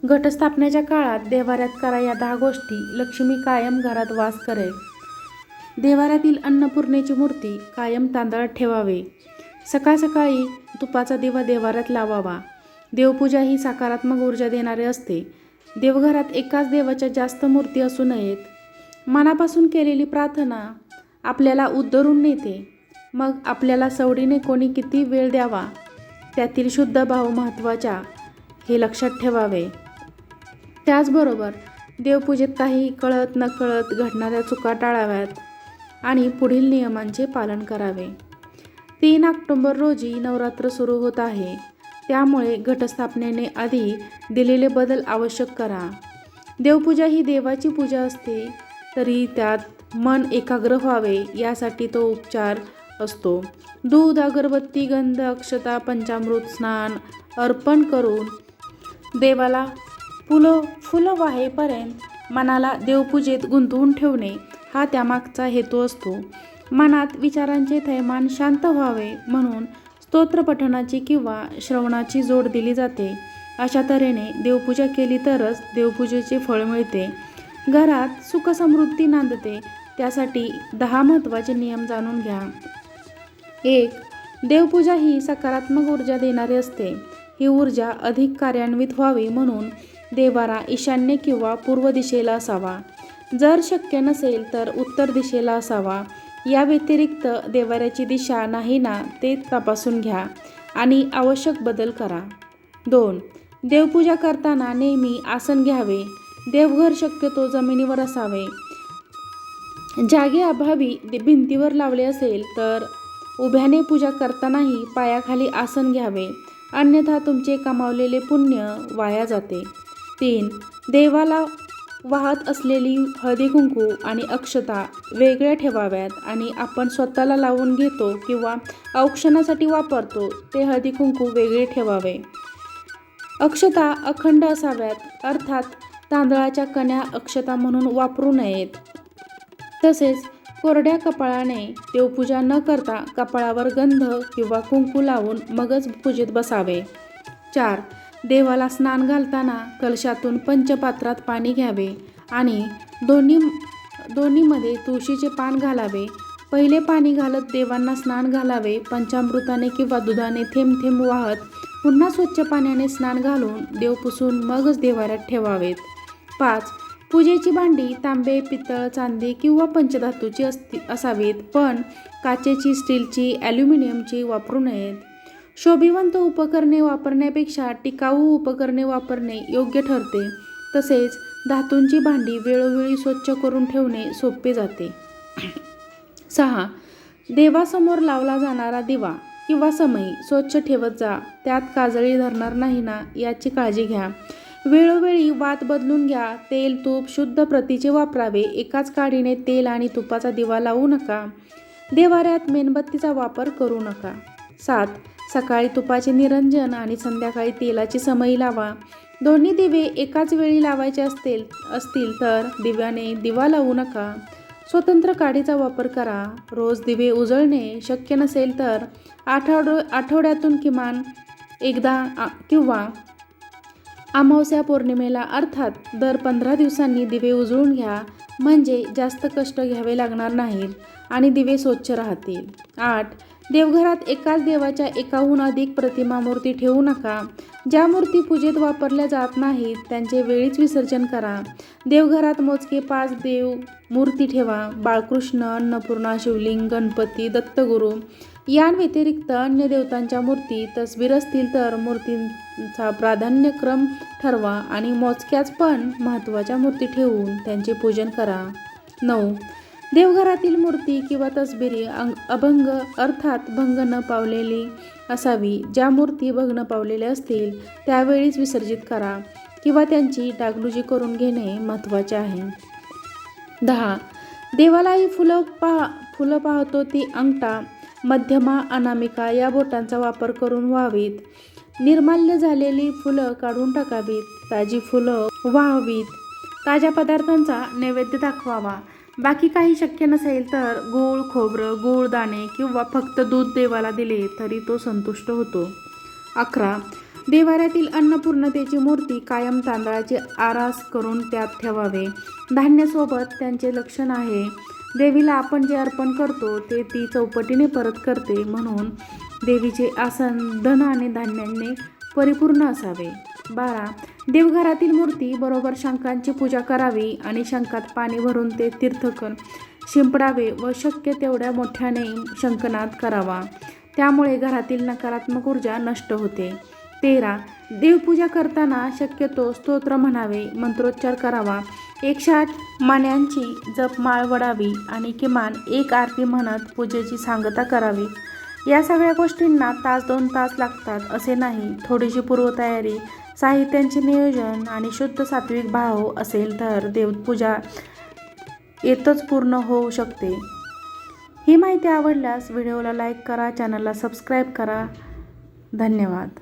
घटस्थापनेच्या काळात देव्हाऱ्यात करा या 10 गोष्टी, लक्ष्मी कायम घरात वास करेल. देव्हाऱ्यातील अन्नपूर्णेची मूर्ती कायम तांदळात ठेवावे. सकाळ सकाळी तुपाचा दिवा देव्हाऱ्यात लावावा. देवपूजा ही सकारात्मक ऊर्जा देणारी असते. देवघरात एकाच देवाच्या जास्त मूर्ती असू नयेत. मनापासून केलेली प्रार्थना आपल्याला उद्धरून नेते. मग आपल्याला सवडीने कोणी किती वेळ द्यावा, त्यातील शुद्ध भाव महत्त्वाचा हे लक्षात ठेवावे. त्याचबरोबर देवपूजेत काही कळत नकळत घडणाऱ्या चुका टाळाव्यात आणि पुढील नियमांचे पालन करावे. 3 ऑक्टोबर रोजी नवरात्र सुरू होत आहे. त्यामुळे घटस्थापनेने आधी दिलेले बदल आवश्यक करा. देवपूजा ही देवाची पूजा असते, तरी त्यात मन एकाग्र व्हावे यासाठी तो उपचार असतो. दूध, अगरबत्ती, गंध, अक्षता, पंचामृत स्नान अर्पण करून देवाला फुलं वाहेपर्यंत मनाला देवपूजेत गुंतवून ठेवणे हा त्यामागचा हेतू असतो. मनात विचारांचे थैमान शांत व्हावे म्हणून स्तोत्र पठणाची किंवा श्रवणाची जोड दिली जाते. अशा तऱ्हेने देवपूजा केली तरच देवपूजेचे फळ मिळते, घरात सुखसमृद्धी नांदते. त्यासाठी 10 महत्त्वाचे नियम जाणून घ्या. 1. देवपूजा ही सकारात्मक ऊर्जा देणारी असते. ही ऊर्जा अधिक कार्यान्वित व्हावी म्हणून देव्हारा ईशान्य किंवा पूर्व दिशेला असावा. जर शक्य नसेल तर उत्तर दिशेला असावा. या व्यतिरिक्त देव्हाऱ्याची दिशा नाही ना ते तपासून घ्या आणि आवश्यक बदल करा. 2. देवपूजा करताना नेहमी आसन घ्यावे. देवघर शक्यतो जमिनीवर असावे. जागेअभावी भिंतीवर लावले असेल तर उभ्याने पूजा करतानाही पायाखाली आसन घ्यावे, अन्यथा तुमचे कमावलेले पुण्य वाया जाते. 3. देवाला वाहत असलेली हळदी कुंकू आणि अक्षता वेगळ्या ठेवाव्यात आणि आपण स्वतःला लावून घेतो किंवा औक्षणासाठी वापरतो ते हळदी कुंकू वेगळे ठेवावे. अक्षता अखंड असाव्यात, अर्थात तांदळाच्या कण्या अक्षता म्हणून वापरू नयेत. तसेच कोरड्या कपाळाने देवपूजा न करता कपाळावर गंध किंवा कुंकू लावून मगच पूजेत बसावे. 4. देवाला स्नान घालताना कलशातून पंचपात्रात पाणी घ्यावे आणि दोन्हीमध्ये तुळशीचे पान घालावे. पहिले पाणी घालत देवांना स्नान घालावे. पंचामृताने किंवा दुधाने थेंब थेंब वाहत पुन्हा स्वच्छ पाण्याने स्नान घालून देव पुसून मगच देव्हाऱ्यात ठेवावेत. 5. पूजेची भांडी तांबे, पितळ, चांदी किंवा पंचधातूची असावीत, पण काचेची, स्टीलची, ॲल्युमिनियमची वापरू नयेत. शोभिवंत उपकरणे वापरण्यापेक्षा टिकाऊ उपकरणे वापरणे योग्य ठरते. तसेच धातूंची भांडी वेळोवेळी स्वच्छ करून ठेवणे सोपे जाते. 6. देवासमोर लावला जाणारा दिवा किंवा समई स्वच्छ ठेवत जा. त्यात काजळी धरणार नाही ना याची काळजी घ्या. वेळोवेळी वात बदलून घ्या. तेल, तूप शुद्ध प्रतीचे वापरावे. एकाच काडीने तेल आणि तुपाचा दिवा लावू नका. देव्हाऱ्यात मेणबत्तीचा वापर करू नका. 7. सकाळी तुपाचे निरंजन आणि संध्याकाळी तेलाची समई लावा. दोन्ही दिवे एकाच वेळी लावायचे असतील तर दिव्याने दिवा लावू नका. स्वतंत्र काडीचा वापर करा. रोज दिवे उजळणे शक्य नसेल तर आठवड्यातून किमान एकदा किंवा अमावस्या पौर्णिमेला अर्थात दर 15 दिवसांनी दिवे उजळून घ्या. म्हणजे जास्त कष्ट घ्यावे लागणार नाहीत आणि दिवे स्वच्छ राहतील. 8. देवघरात एकाच देवाच्या एकाहून अधिक प्रतिमा मूर्ती ठेवू नका. ज्या मूर्ती पूजेत वापरल्या जात नाहीत त्यांचे वेळीच विसर्जन करा. देवघरात मोजके 5 देव मूर्ती ठेवा. बाळकृष्ण, अन्नपूर्णा, शिवलिंग, गणपती, दत्तगुरू यांव्यतिरिक्त अन्य देवतांच्या मूर्ती तसबीर असतील तर मूर्तींचा प्राधान्यक्रम ठरवा आणि मोजक्याच पण महत्त्वाच्या मूर्ती ठेवून त्यांचे पूजन करा. 9. देवघरातील मूर्ती किंवा तसबिरी अभंग अर्थात भंग न पावलेली असावी. ज्या मूर्ती भंग पावलेल्या असतील त्यावेळीच विसर्जित करा किंवा त्यांची डागडुजी करून घेणे महत्त्वाचे आहे. 10. देवालाही फुलं पाहतो ती अंगठा, मध्यमा, अनामिका या बोटांचा वापर करून व्हावीत. निर्माल्य झालेली फुलं काढून टाकावीत. ताजी फुलं व्हावीत. ताज्या पदार्थांचा नैवेद्य दाखवावा. बाकी काही शक्य नसेल तर गूळ, खोबरं, गूळ दाणे किंवा फक्त दूध देवाला दिले तरी तो संतुष्ट होतो. 11. देवाऱ्यातील अन्नपूर्णतेची मूर्ती कायम तांदळाची आरास करून त्यात ठेवावे. धान्यासोबत त्यांचे लक्षण आहे. देवीला आपण जे अर्पण करतो ते ती चौपटीने परत करते, म्हणून देवीचे आसन धन आणि धान्याने परिपूर्ण असावे. 12. देवघरातील मूर्ती बरोबर शंखांची पूजा करावी आणि शंखात पाणी भरून ते तीर्थकण शिंपडावे व शक्य तेवढ्या मोठ्याने शंखनाद करावा. त्यामुळे घरातील नकारात्मक ऊर्जा नष्ट होते. 13. देवपूजा करताना शक्यतो स्तोत्र म्हणावे, मंत्रोच्चार करावा, 108 मान्यांची जपमाळ वडावी आणि किमान 1 आरती म्हणत पूजेची सांगता करावी. या सगळ्या गोष्टींना तास 2 तास लागतात असे नाही. थोडीशी पूर्वतयारी, साहित्यांचे नियोजन आणि शुद्ध सात्विक भाव असेल तर देवपूजा येतच पूर्ण होऊ शकते. ही माहिती आवडल्यास व्हिडिओला लाईक करा, चॅनलला सबस्क्राईब करा. धन्यवाद.